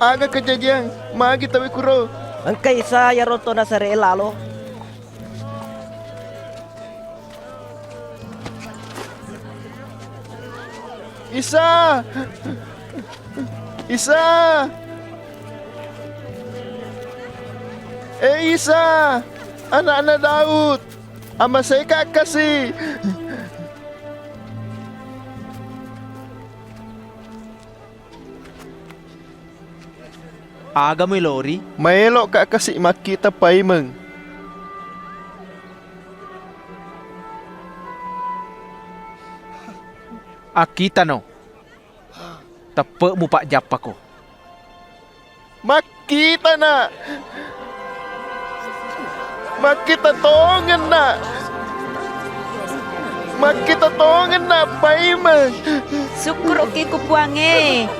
Aga kejadian, magi tawi kuro. Ang kaysa yaroto na sa lalo. Isa! Isa! Isa! Anak-anak Daud! Ama saya kakasi! Aga mo Lori? Maelok kakasi makita paimeng. Akita no. Tepe mo pak japa ko. Makita na! Makita tongan na! Makita tongan na paimeng! Syukur oke kupuange.